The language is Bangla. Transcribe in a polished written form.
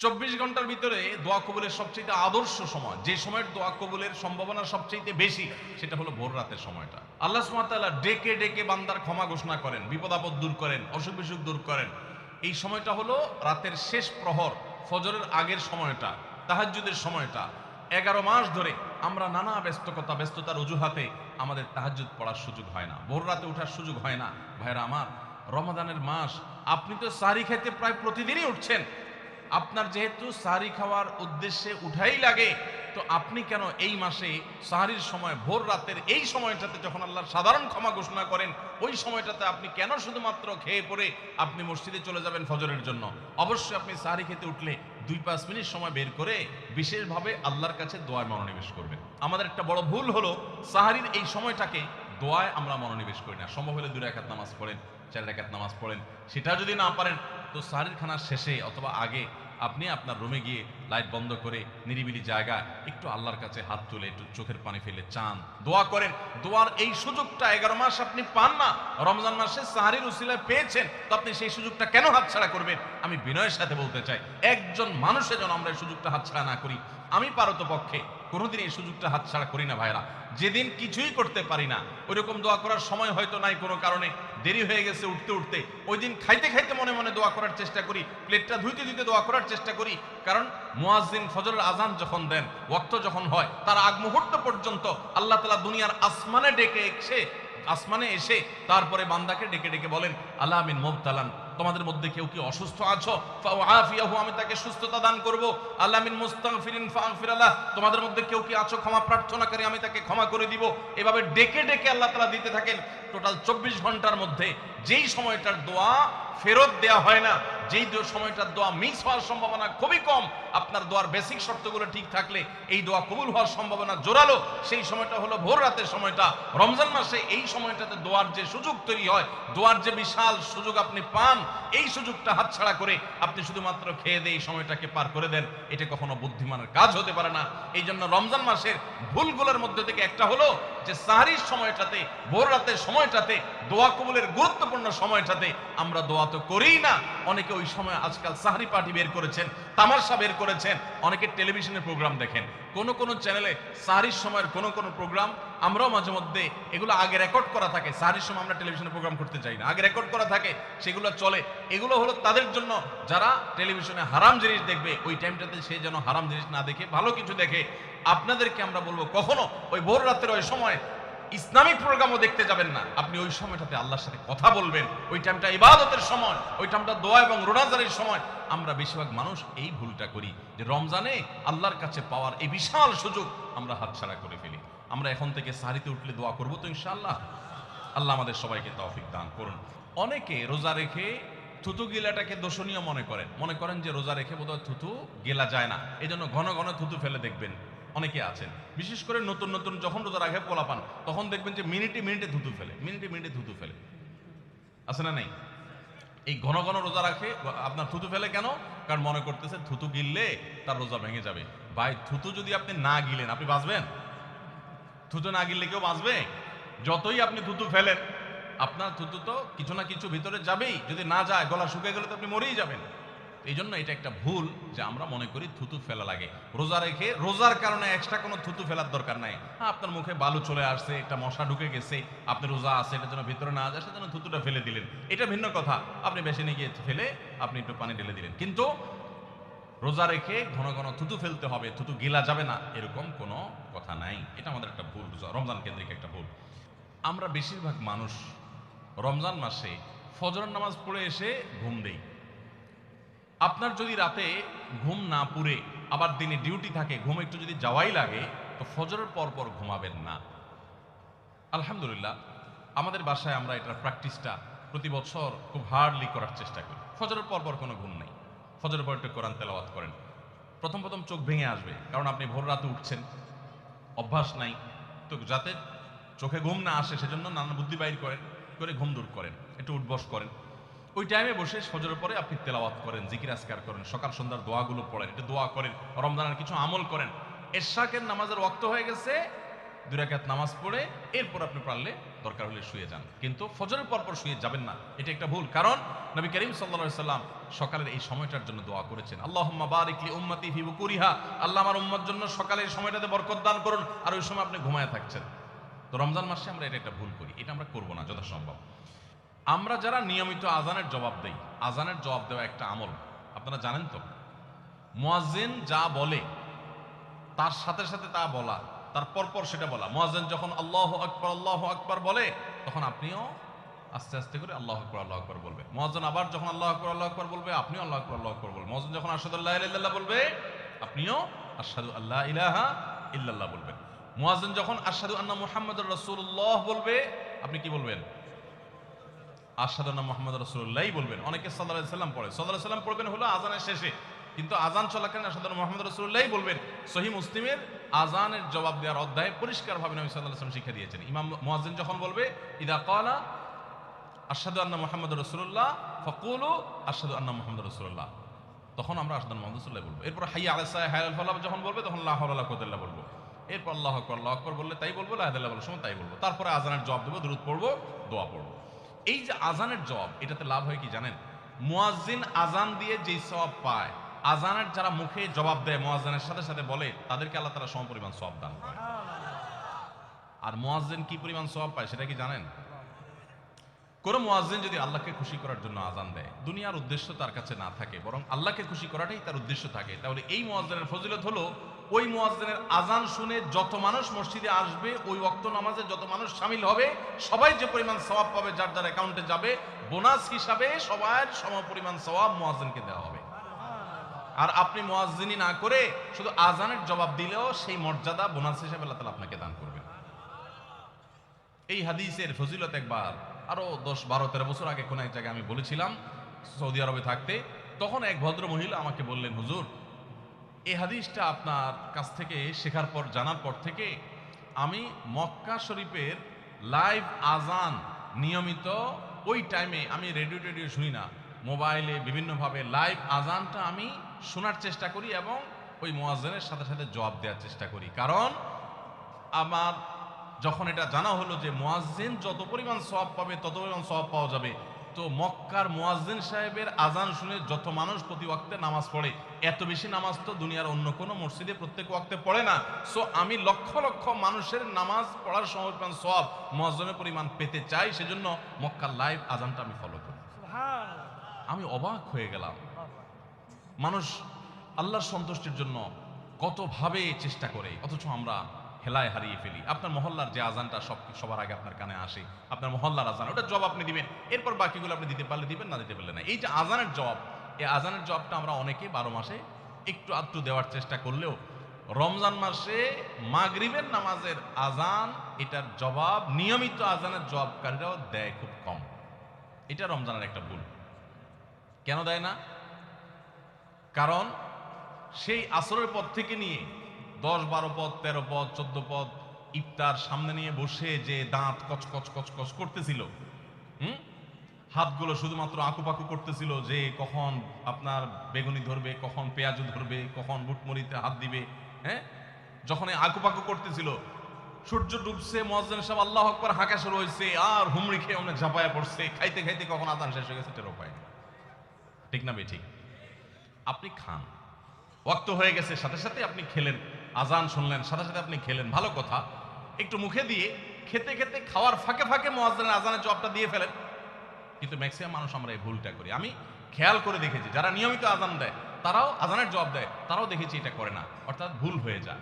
24 ঘন্টার ভিতরে দোয়া কবুলের সবচেয়ে আদর্শ সময়, যে সময়ের দোয়া কবুলের সম্ভাবনা সবচেয়ে বেশি, সেটা হলো ভোর রাতের সময়টা। আল্লাহ সুবহানাহু ওয়া তাআলা ডেকে ডেকে বান্দার ক্ষমা ঘোষণা করেন, বিপদ আপদ দূর করেন, অসুখ বিসুখ দূর করেন। এই সময়টা হলো রাতের শেষ প্রহর, ফজরের আগের সময়টা, তাহাজ্জুদের সময়টা। 11 মাস ধরে আমরা নানা ব্যস্ততার অজুহাতে আমাদের তাহাজ্জুদ পড়ার সুযোগ হয় না, ভোর রাতে ওঠার সুযোগ হয় না। ভাইরা আমার, রমাদানের মাস, আপনি তো সাহরি খেতে প্রায় প্রতিদিনই উঠছেন। আপনার যেহেতু সাহরি খাওয়ার উদ্দেশ্যে উঠাই লাগে, তো আপনি কেন এই মাসে সাহরির সময় ভোর রাতের এই সময়টাতে, যখন আল্লাহর সাধারণ ক্ষমা ঘোষণা করেন, ওই সময়টাতে আপনি কেন শুধুমাত্র খেয়ে পরে আপনি মসজিদে চলে যাবেন ফজরের জন্য? অবশ্যই আপনি সাহরি খেতে উঠলে 2-5 মিনিট সময় বের করে বিশেষভাবে আল্লাহর কাছে দোয়ায় মনোনিবেশ করবেন। আমাদের একটা বড় ভুল হলো সাহরির এই সময়টাকে দোয়ায় আমরা মনোনিবেশ করি না। সম্ভব হলে 2 রাকাত নামাজ পড়েন, 4 রাকাত নামাজ পড়েন। সেটা যদি না পারেন, তো সাহরির খানার শেষে অথবা আগে আপনি আপনার রুমে গিয়ে লাইট বন্ধ করে নিরিবিলি জায়গায় একটু আল্লাহর কাছে হাত তুলে একটু চোখের পানি ফেলে চান, দোয়া করেন। দোয়ার এই সুযোগটা 11 মাস আপনি পান না, রমজান মাসে সাহরির উসিলায় পেয়েছেন, তো আপনি সেই সুযোগটা কেন হাতছাড়া করবেন? আমি বিনয়ের সাথে বলতে চাই, একজন মানুষের জন্য আমরা এই সুযোগটা হাতছাড়া না করি। আমি পারতপক্ষে কোনোদিন এই সুযোগটা হাতছাড়া করি না ভাইরা। যেদিন কিছুই করতে পারি না, ওইরকম দোয়া করার সময় হয়তো নাই, কোনো কারণে দেরি হয়ে গেছে উঠতে উঠতে, ওই দিন খাইতে খাইতে মনে মনে দোয়া করার চেষ্টা করি, প্লেটটা ধুইতে ধুইতে দোয়া করার চেষ্টা করি। কারণ মুয়াজ্জিন ফজরের আজান যখন দেন, ওয়াক্ত যখন হয়, তার আগ মুহূর্ত পর্যন্ত আল্লাহ তাআলা দুনিয়ার আসমানে এসে তারপরে বান্দাকে ডেকে ডেকে বলেন, আল্লাহ মিন মুবতালান, তোমাদের মধ্যে কেউ কি অসুস্থ আছো, ফাআফিয়াহু, আমি তাকে সুস্থতা দান করব। আল্লাহ মিন মুস্তাগফিরিন ফাগফির লাহ, তোমাদের মধ্যে কেউ কি আছো ক্ষমা প্রার্থনাকারী, আমি তাকে ক্ষমা করে দিব। এভাবে ডেকে ডেকে আল্লাহ তাআলা দিতে থাকেন। টোটাল 24 ঘন্টার মধ্যে যেই সময়টার দোয়া ফেরত দেয়া হয় না, যেই সময়টার দোয়া মিস হওয়ার সম্ভাবনা খুবই কম, আপনার দোয়ার বেসিক শর্তগুলো ঠিক থাকলে এই দোয়া কবুল হওয়ার সম্ভাবনা জোরালো, সেই সময়টা হলো ভোর রাতের সময়টা। রমজান মাসে এই সময়টাতে দোয়ার যে সুযোগ তৈরি হয়, দোয়ার যে বিশাল সুযোগ আপনি পান, এই সুযোগটা হাতছাড়া করে আপনি শুধুমাত্র খেয়ে দিয়ে এই সময়টাকে পার করে দেন, এটা কখনো বুদ্ধিমানের কাজ হতে পারে না। এই জন্য রমজান মাসের ভুলগুলোর মধ্যে থেকে একটা হলো যে সাহরির সময়টাতে, ভোর রাতের সময়টাতে, দোয়া কবুলের গুরুত্বপূর্ণ সময়টাতে আমরা দোয়া তো করিই না। অনেকে ওই সময় আজকাল সাহরি পার্টি বের করেছেন, তামাশা বের করেছেন, অনেকে টেলিভিশনের প্রোগ্রাম দেখেন। কোন চ্যানেলে সাহরির সময়ের কোন প্রোগ্রাম, আমরাও মাঝে মধ্যে এগুলো আগে রেকর্ড করা থাকে। সাহরির সময় আমরা টেলিভিশনে প্রোগ্রাম করতে চাই না, আগে রেকর্ড করা থাকে, সেগুলো চলে। এগুলো হলো তাদের জন্য যারা টেলিভিশনে হারাম জিনিস দেখবে, ওই টাইমটাতে সে যেন হারাম জিনিস না দেখে ভালো কিছু দেখে। আপনাদেরকে আমরা বলবো, কখনো ওই ভোর রাতের ওই সময় ইসলামিক প্রোগ্রামও দেখতে যাবেন না। আপনি ওই সময়টাতে আল্লাহর সাথে কথা বলবেন, ওই টাইমটা ইবাদতের সময়, ওই টাইমটা দোয়া এবং রোনাজারের সময়। আমরা বেশিরভাগ মানুষ এই ভুলটা করি যে রমজানে আল্লাহর কাছে পাওয়ার এই বিশাল সুযোগ আমরা হাতছাড়া করে ফেলি। আমরা এখন থেকে সাহরিতে উঠলে দোয়া করবো তো ইনশাআল্লাহ। আল্লাহ আমাদের সবাইকে তৌফিক দান করুন। অনেকে রোজা রেখে থুতু গিলাটাকে দোষণীয় মনে করেন যে রোজা রেখে বোধহয় থুতু গেলা যায় না, এই জন্য ঘন ঘন থুতু ফেলে দেখবেন অনেকে আছেন। বিশেষ করে নতুন নতুন যখন রোজা রাখে পোলাপান, তখন দেখবেন যে মিনিটে মিনিটে থুতু ফেলে। আছে না নাই? এই ঘন ঘন রোজা রাখে, আপনার থুতু ফেলে কেন? কারণ মনে করতেছে থুতু গিললে তার রোজা ভেঙে যাবে। ভাই, থুতু যদি আপনি না গিলেন, আপনি বাঁচবেন? থুতু না গিললে কেউ বাঁচবে? যতই আপনি থুতু ফেলেন, আপনার থুতু তো কিছু না কিছু ভিতরে যাবেই। যদি না যায়, গলা শুকিয়ে গেলে তো আপনি মরেই যাবেন। এই জন্য এটা একটা ভুল যে আমরা মনে করি থুতু ফেলা লাগে। রোজা রেখে রোজার কারণে এক্সট্রা কোনো থুতু ফেলার দরকার নাই। আপনার মুখে বালু চলে আসছে, একটা মশা ঢুকে গেছে, আপনি রোজা আছে, এটা যেন ভিতরে না যায়, সেজন্য থুতুটা ফেলে দিলেন, এটা ভিন্ন কথা। আপনি বেসিনে গিয়ে ফেলে আপনি একটু পানি ঢেলে দিলেন। কিন্তু রোজা রেখে ঘন ঘন থুতু ফেলতে হবে, থুতু গিলা যাবে না, এরকম কোনো কথা নাই। এটা আমাদের একটা ভুল, রমজান কেন্দ্রিক একটা ভুল। আমরা বেশিরভাগ মানুষ রমজান মাসে ফজরের নামাজ পড়ে এসে ঘুম দেই। আপনার যদি রাতে ঘুম না পুরে আবার দিনে ডিউটি থাকে, ঘুম একটু যদি যাওয়াই লাগে, তো ফজরের পর পর ঘুমাবেন না। আলহামদুলিল্লাহ, আমাদের বাসায় আমরা এটার প্র্যাকটিসটা প্রতি বছর খুব হার্ডলি করার চেষ্টা করি। ফজরের পর পর কোনো ঘুম নেই, ফজরের পর একটু কোরআন তেলাওয়াত করেন। প্রথম চোখ ভেঙে আসবে, কারণ আপনি ভোর রাতে উঠছেন, অভ্যাস নাই। তো যাতে চোখে ঘুম না আসে, সেজন্য নানা বুদ্ধি বাইর করে ঘুম দূর করেন, একটু উঠবস করেন। ওই টাইমে বসে ফজরের পরে আপনি তেলাওয়াত করেন, জিকির আজকার করেন, সকাল সন্ধ্যার দোয়াগুলো পড়েন, একটু দোয়া করেন, রমজানের কিছু আমল করেন। এশাকের নামাজের ওয়াক্ত হয়ে গেছে, 2 রাকাত নামাজ পড়ে এরপর আপনি পারলে দরকার হলে শুয়ে যান, কিন্তু ফজরের পর শুয়ে যাবেন না। এটা একটা ভুল। কারণ নবী করিম সাল্লাল্লাহু আলাইহি সাল্লাম সকালের এই সময়টার জন্য দোয়া করেছেন, আল্লাহুম্মা বারিক লি উম্মতি ফি বুকুরিহা, আল্লাহ আমার উম্মত জন্য সকালের সময়টাতে বরকত দান করুন, আর ওই সময় আপনি ঘুমায় থাকছেন। তো রমজান মাসে আমরা এটা একটা ভুল করি, এটা আমরা করব না যথাসম্ভব। আমরা যারা নিয়মিত আজানের জবাব দেই, আজানের জবাব দেওয়া একটা আমল, আপনারা জানেন তো, মুয়াজ্জিন যা বলে তার সাথে সাথে তা বলা, তার পরপর সেটা বলা। মুয়াজ্জিন যখন আল্লাহু আকবার বলে, তখন আপনিও আস্তে আস্তে করে আল্লাহু আকবার বলবে। মুয়াজ্জিন আবার যখন আল্লাহু আকবার বলবে, আপনিও আল্লাহু আকবার বলবেন। মুয়াজ্জিন যখন আশহাদু আল্লা ইলাহা ইল্লাল্লাহ বলবে, আপনিও আশহাদু আল্লা ইলাহা ইল্লাল্লাহ বলবেন। মুয়াজ্জিন যখন আশহাদু আন্না মুহাম্মাদুর রাসূলুল্লাহ বলবে, আপনি কি বলবেন? আশহাদু আন্না মুহাম্মাদুর রাসূলুল্লাহ বলবেন। অনেকে সাল্লাল্লাহু আলাইহি সাল্লাম পড়ে, সাল্লাল্লাহু আলাইহি সাল্লাম পড়বেন হলো আজানের শেষে, কিন্তু আজান চলাকালীন আশহাদু আন্না মুহাম্মাদুর রাসূলুল্লাহ বলবেন। সহিহ মুসলিমের আজানের জবাব দেওয়ার অধ্যায়ে পরিষ্কারভাবে নবী সাল্লাল্লাহু আলাইহি ওয়াসাল্লাম শিক্ষা দিয়েছেন। ইমাম মুয়াজ্জিন যখন বলবে, ইদা ক্বালা আশহাদু আন্না মুহাম্মাদুর রাসূলুল্লাহ ফাকুলু আশহাদু আন্না মুহাম্মাদুর রাসূলুল্লাহ, তখন আমরা আশহাদু আন্না মুহাম্মাদুর রাসূলুল্লাহ বলবো। এরপর হাইয়া আলাস সালাহ হাইয়া আল ফালাহ যখন বলবে, তখন লা হাওলা ওয়ালা কুওয়াতা ইল্লা বলবো। এরপর আল্লাহু আকবার বললে তাই বলবো, লা ইলাহা ইল্লাল্লাহ বলার সময় তাই বলবো। তারপরে আজানের জবাব দেবো, দুরূদ পড়বো, দোয়া পড়বো। এই যে আজানের জবাব, এটাতে লাভ হয় কি জানেন? মুয়াজ্জিন আজান দিয়ে যেই সওয়াব পায়, আজানের যারা মুখে জবাব দেয়, মুয়াজ্জিনের সাথে সাথে বলে, তাদেরকে আল্লাহ তাআলা সমপরিমাণ সওয়াব দান করে। আর মুয়াজ্জিন কি পরিমাণ সওয়াব পায় সেটা কি জানেন? কোন মুয়াজ্জিন যদি আল্লাহকে খুশি করার জন্য আজান দেয়, দুনিয়ার উদ্দেশ্য তার কাছে না থাকে, বরং আল্লাহকে খুশি করাটাই তার উদ্দেশ্য থাকে, তাহলে এই মুয়াজ্জিনের ফজিলত হলো, ওই মুয়াজ্জিনের আজান শুনে যত মানুষ মসজিদে আসবে, ওই ওয়াক্ত নামাজে যত মানুষ শামিল হবে, সবাই যে পরিমাণ সওয়াব পাবে, যার যার অ্যাকাউন্টে যাবে, বোনাস হিসাবে সবার সমপরিমাণ সওয়াব মুয়াজ্জিনকে দেওয়া হবে। আর আপনি মুয়াজ্জিনি না করে শুধু আজানের জবাব দিলেও সেই মর্যাদা বোনাস হিসেবে আল্লাহ তাআলা আপনাকে দান করবেন। এই হাদিসের ফজিলত একবার আরো 10, 12, 13 বছর আগে কোন এক জায়গায় আমি বলেছিলাম, সৌদি আরবে থাকতে। তখন এক ভদ্র মহিলা আমাকে বললেন, হুজুর, এই হাদিসটা আপনার কাছ থেকে শেখার পর, জানার পর থেকে আমি মক্কা শরীফের লাইভ আজান নিয়মিত, ওই টাইমে আমি রেডিও শুনি না, মোবাইলে বিভিন্নভাবে লাইভ আজানটা আমি শোনার চেষ্টা করি এবং ওই মুয়াজ্জিনের সাথে সাথে জবাব দেওয়ার চেষ্টা করি। কারণ আমার যখন এটা জানা হলো যে মুয়াজ্জিন যত পরিমাণ সওয়াব পাবে, তত পরিমাণ সওয়াব পাওয়া যাবে, তো মক্কার মুয়াজ্জিন সাহেবের আজান শুনে যত মানুষ প্রতি ওয়াক্তে নামাজ পড়ে, এত বেশি নামাজ তো দুনিয়ার অন্য কোনো মসজিদে প্রত্যেক ওয়াক্তে পড়ে না। সো আমি লক্ষ লক্ষ মানুষের নামাজ পড়ার সমপরিমাণ সওয়াব, মুয়াজ্জিনের পরিমাণ পেতে চাই, সেজন্য মক্কার লাইভ আজানটা আমি ফলো করি। আমি অবাক হয়ে গেলাম, মানুষ আল্লাহর সন্তুষ্টির জন্য কতভাবে চেষ্টা করে, অথচ আমরা হেলায় হারিয়ে ফেলি। আপনার মহল্লার যে আজানটা সবার আগে আপনার কানে আসে, আপনার মহল্লার আজান, ওটা জবাব আপনি দিবেন, এরপর বাকিগুলো আপনি দিতে পারলে দিবেন, না দিতে পারলে না। এই যে আজানের জবাব, এই আজানের জবাবটা আমরা অনেকে 12 মাসে একটু আধটু দেওয়ার চেষ্টা করলেও, রমজান মাসে মাগরিবের নামাজের আজান, এটার জবাব নিয়মিত আজানের জবাবকারীরাও দেয় খুব কম। এটা রমজানের একটা ভুল। কেন দেয় না? কারণ সেই আসরের পর থেকে নিয়ে 10, 12 পদ, 13 পদ, 14 পদ ইফতার সামনে নিয়ে বসে যে দাঁত কচকচ করতেছিল, হাতগুলো শুধুমাত্র আকুপাকু করতেছিল যে কখন আপনার বেগুনি ধরবে, কখন পেঁয়াজু ধরবে, কখন বুটমরিতে হাত দিবে। যখন আকুপাকু করতেছিল, সূর্য ডুবছে, মুয়াজ্জিন সাহেব আল্লাহু আকবার হাঁকা শুরু হয়েছে, আর হুমড়ি খেয়ে অনেক ঝাঁপায়া পড়ছে, খাইতে খাইতে কখন আজান শেষ হয়ে গেছে টেরও পায়নি। ঠিক না ঠিক? আপনি খান, ওয়াক্ত হয়ে গেছে, সাথে সাথে আপনি খেলেন, আজান শুনলেন, সাথে সাথে আপনি খেলেন, ভালো কথা। একটু মুখে দিয়ে খেতে খেতে, খাওয়ার ফাঁকে ফাঁকে মুয়াজ্জিনের আজানের জবাবটা দিয়ে ফেলেন। কিন্তু ম্যাক্সিমাম মানুষ আমরা এই ভুলটা করি। আমি খেয়াল করে দেখেছি, যারা নিয়মিত আজান দেয়, তারাও আজানের জবাব দেয়, তারাও দেখেছি এটা করে না, অর্থাৎ ভুল হয়ে যায়।